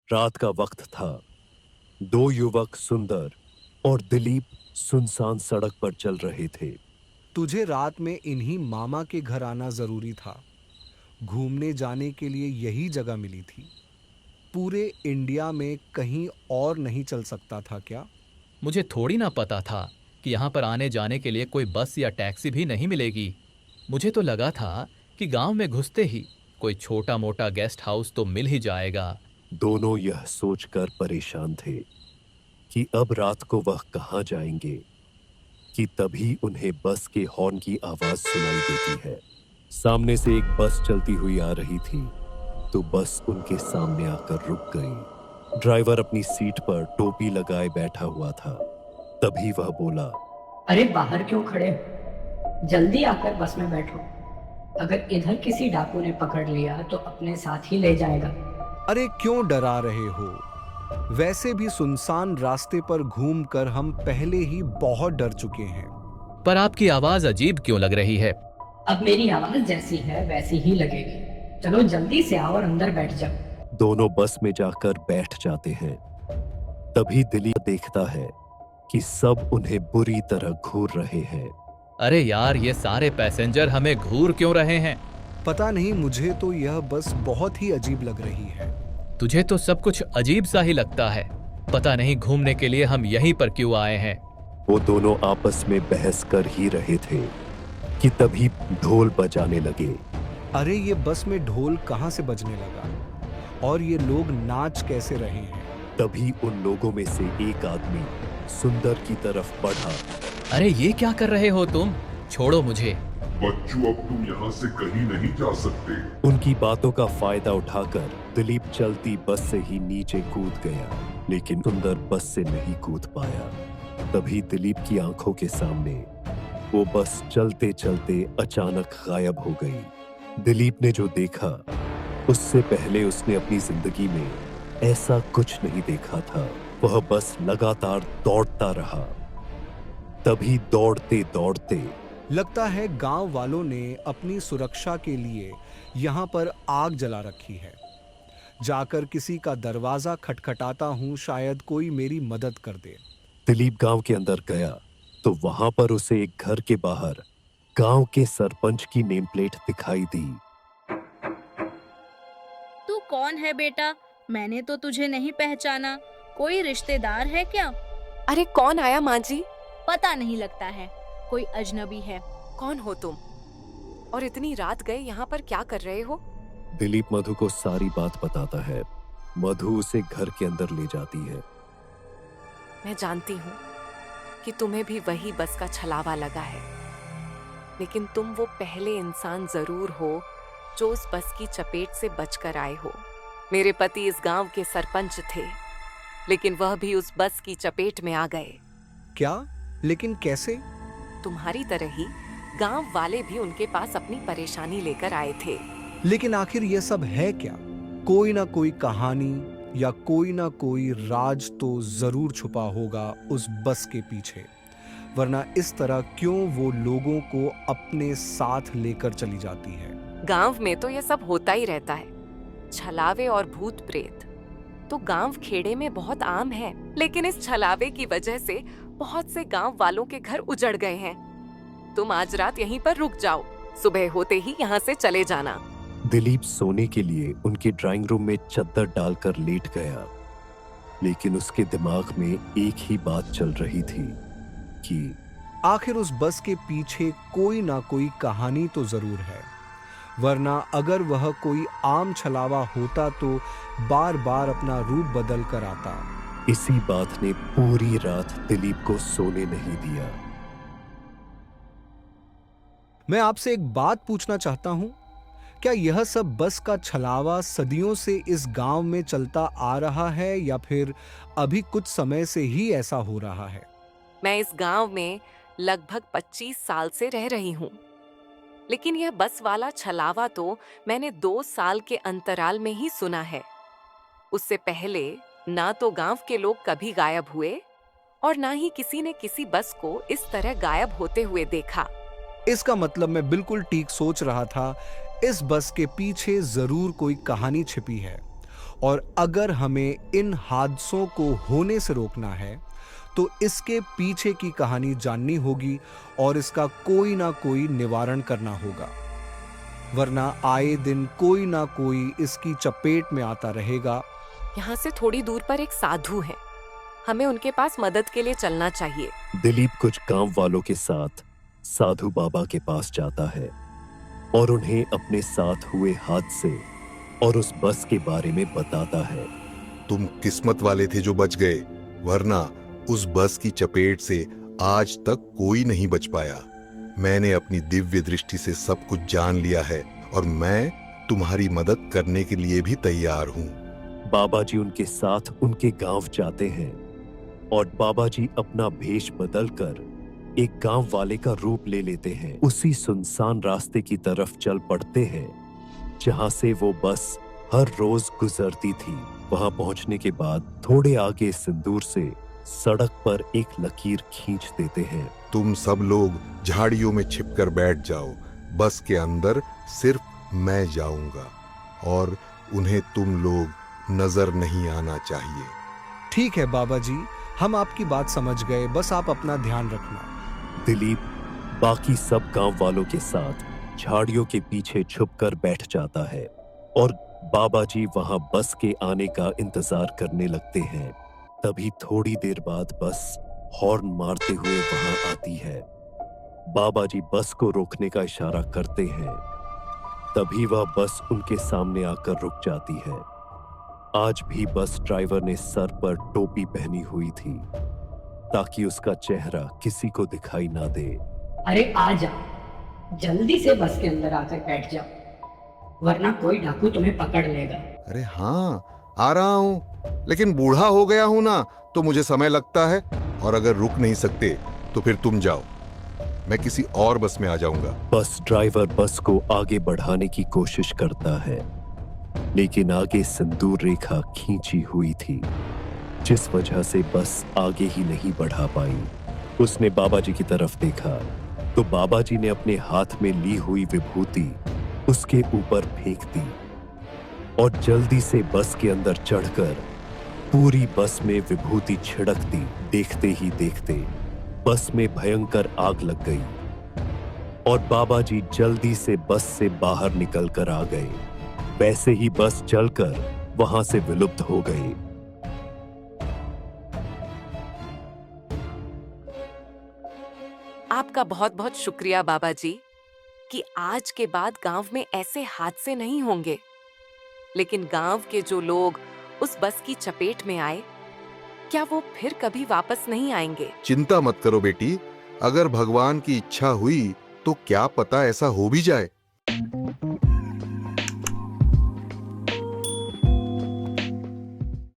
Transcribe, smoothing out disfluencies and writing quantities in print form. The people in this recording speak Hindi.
रात का वक्त था। दो युवक सुंदर और दिलीप सुनसान सड़क पर चल रहे थे। तुझे रात में इन्हीं मामा के घर आना जरूरी था। घूमने जाने के लिए यही जगह मिली थी। पूरे इंडिया में कहीं और नहीं चल सकता था क्या? मुझे थोड़ी ना पता था कि यहाँ पर आने जाने के लिए कोई बस या टैक्सी भी नहीं मिलेगी। मुझे तो लगा था कि गांव में घुसते ही कोई छोटा मोटा गेस्ट हाउस तो मिल ही जाएगा। दोनों यह सोचकर परेशान थे कि अब रात को वह कहाँ जाएंगे कि तभी उन्हें बस के हॉर्न की आवाज सुनाई देती है। सामने से एक बस चलती हुई आ रही थी, तो बस उनके सामने आकर रुक गई। ड्राइवर अपनी सीट पर टोपी लगाए बैठा हुआ था। तभी वह बोला, अरे बाहर क्यों खड़े हो? जल्दी आकर बस में बैठो। अगर इधर किसी डाकू ने पकड़ लिया तो अपने साथ ही ले जाएगा। अरे क्यों डरा रहे हो? वैसे भी सुनसान रास्ते पर घूमकर हम पहले ही बहुत डर चुके हैं। पर आपकी आवाज अजीब क्यों लग रही है? अब मेरी आवाज जैसी है वैसी ही लगेगी। चलो जल्दी से आओ और अंदर बैठ जाओ। दोनों बस में जाकर बैठ जाते हैं। तभी दिलीप देखता है कि सब उन्हें बुरी तरह घूर रहे हैं। अरे यार, ये सारे पैसेंजर हमें घूर क्यों रहे हैं? पता नहीं, मुझे तो यह बस बहुत ही अजीब लग रही है। तुझे तो सब कुछ अजीब सा ही लगता है। पता नहीं घूमने के लिए हम यहीं पर क्यों आए हैं। वो दोनों आपस में बहस कर ही रहे थे कि तभी ढोल बजाने लगे। अरे ये बस में ढोल कहाँ से बजने लगा? और ये लोग नाच कैसे रहे हैं? तभी उन लोगों में से एक आदमी सुंदर की तरफ बढ़ा। अरे ये क्या कर रहे हो तुम? छोड़ो मुझे। बच्चों, अब तुम यहाँ से कहीं नहीं जा सकते। उनकी बातों का फायदा उठाकर दिलीप चलती बस से ही नीचे कूद गया, लेकिन सुंदर बस से नहीं कूद पाया। तभी दिलीप की आंखों के सामने वो बस चलते चलते अचानक गायब हो गई। दिलीप ने जो देखा, उससे पहले उसने अपनी जिंदगी में ऐसा कुछ नहीं देखा था। वह बस लगातार दौड़ता रहा। तभी दौड़ते दौड़ते लगता है गांव वालों ने अपनी सुरक्षा के लिए यहाँ पर आग जला रखी है। जाकर किसी का दरवाजा खटखटाता हूँ, शायद कोई मेरी मदद कर दे। दिलीप गांव के अंदर गया तो वहां पर उसे एक घर के बाहर गांव के सरपंच की नेम प्लेट दिखाई दी। तू कौन है बेटा? मैंने तो तुझे नहीं पहचाना। कोई रिश्तेदार है क्या? अरे कौन आया माँ जी? पता नहीं लगता है, कोई अजनबी है। कौन हो तुम? और इतनी रात गए यहाँ पर क्या कर रहे हो? दिलीप मधु को सारी बात बताता है। मधु उसे घर के अंदर ले जाती है। मैं जानती हूँ कि तुम्हें भी वही बस का छलावा लगा है, लेकिन तुम वो पहले इंसान जरूर हो जो उस बस की चपेट से बचकर आए हो। मेरे पति इस गांव के सरपंच थे, लेकिन वह भी उस बस की चपेट में आ गए। क्या? लेकिन कैसे? तुम्हारी तरह ही गांव वाले भी उनके पास अपनी परेशानी लेकर आए थे। लेकिन आखिर ये सब है क्या? कोई ना कोई कहानी या कोई ना कोई राज तो जरूर छुपा होगा उस बस के पीछे, वरना इस तरह क्यों वो लोगों को अपने साथ लेकर चली जाती है? गांव में तो ये सब होता ही रहता है। छलावे और भूत प्रेत तो गांव खेड़े में बहुत आम है, लेकिन इस छलावे की वजह से बहुत से गांव वालों के घर उजड़ गए हैं। तुम आज रात यहीं पर रुक जाओ, सुबह होते ही यहाँ से चले जाना। दिलीप सोने के लिए उनके ड्राइंग रूम में चद्दर डालकर लेट गया, लेकिन उसके दिमाग में एक ही बात चल रही थी कि आखिर उस बस के पीछे कोई ना कोई कहानी तो जरूर है, वरना अगर वह कोई आम छलावा होता तो बार बार अपना रूप बदल कर आता। इसी बात ने पूरी रात दिलीप को सोने नहीं दिया। मैं आपसे एक बात पूछना चाहता हूं, क्या यह सब बस का छलावा सदियों से इस गांव में चलता आ रहा है या फिर अभी कुछ समय से ही ऐसा हो रहा है? मैं इस गांव में लगभग 25 साल से रह रही हूँ, लेकिन यह बस वाला छलावा तो मैंने 2 साल के अंतराल में ही सुना है। उससे पहले ना तो गांव के लोग कभी गायब हुए और ना ही किसी ने किसी बस को इस तरह गायब होते हुए देखा। इसका मतलब मैं बिल्कुल ठीक सोच रहा था। इस बस के पीछे जरूर कोई कहानी छिपी है। और अगर हमें इन हादसों को होने से रोकना है तो इसके पीछे की कहानी जाननी होगी और इसका कोई ना कोई निवारण करना होगा, वरना आए दिन कोई ना कोई इसकी चपेट में आता रहेगा। यहाँ से थोड़ी दूर पर एक साधु है, हमें उनके पास मदद के लिए चलना चाहिए। दिलीप कुछ गांव वालों के साथ साधु बाबा के पास जाता है और उन्हें अपने साथ हुए हादसे और उस बस के बारे में बताता है। तुम किस्मत वाले थे जो बच गए, वरना उस बस की चपेट से आज तक कोई नहीं बच पाया। मैंने अपनी दिव्य दृष्टि से सब कुछ जान लिया है और मैं तुम्हारी मदद करने के लिए भी तैयार हूँ। बाबा जी उनके साथ उनके गांव जाते हैं और बाबा जी अपना भेष बदलकर एक गांव वाले का रूप ले लेते हैं। उसी सुनसान रास्ते की तरफ चल पड़ते हैं जहां से वो बस हर रोज गुजरती थी। वहां पहुंचने के बाद थोड़े आगे सिंदूर से सड़क पर एक लकीर खींच देते हैं। तुम सब लोग झाड़ियों में छिपकर बैठ जाओ, बस के अंदर सिर्फ मैं जाऊंगा और उन्हें तुम लोग नजर नहीं आना चाहिए। ठीक है बाबा जी, हम आपकी बात समझ गए, बस आप अपना ध्यान रखना। दिलीप बाकी सब गांव वालों के साथ झाड़ियों के पीछे छुपकर बैठ जाता है और बाबा जी वहां बस के आने का इंतजार करने लगते हैं। तभी थोड़ी देर बाद बस हॉर्न मारते हुए वहां आती है। बाबा जी बस को रोकने का इशारा करते हैं। तभी वह बस उनके सामने आकर रुक जाती है। आज भी बस ड्राइवर ने सर पर टोपी पहनी हुई थी ताकि उसका चेहरा किसी को दिखाई ना दे। अरे आ जाओ, जल्दी से बस के अंदर आकर बैठ जाओ, वरना कोई डाकू तुम्हें पकड़ लेगा। अरे हाँ, आ रहा हूँ, लेकिन बूढ़ा हो गया हूँ ना, तो मुझे समय लगता है और अगर रुक नहीं सकते तो फिर तुम जाओ, मैं किसी और बस में आ जाऊंगा। बस ड्राइवर बस को आगे बढ़ाने की कोशिश करता है, लेकिन आगे सिंदूर रेखा खींची हुई थी, जिस वजह से बस आगे ही नहीं बढ़ा पाई। उसने बाबा जी की तरफ देखा तो बाबा जी ने अपने हाथ में ली हुई विभूति उसके ऊपर फेंक दी और जल्दी से बस के अंदर चढ़कर पूरी बस में विभूति छिड़क दी। देखते ही देखते बस में भयंकर आग लग गई और बाबा जी जल्दी से बस से बाहर निकल कर आ गए। वैसे ही बस जलकर वहां से विलुप्त हो गई। आपका बहुत बहुत शुक्रिया बाबा जी कि आज के बाद गांव में ऐसे हादसे नहीं होंगे। लेकिन गांव के जो लोग उस बस की चपेट में आए, क्या वो फिर कभी वापस नहीं आएंगे? चिंता मत करो बेटी, अगर भगवान की इच्छा हुई तो क्या पता ऐसा हो भी जाए।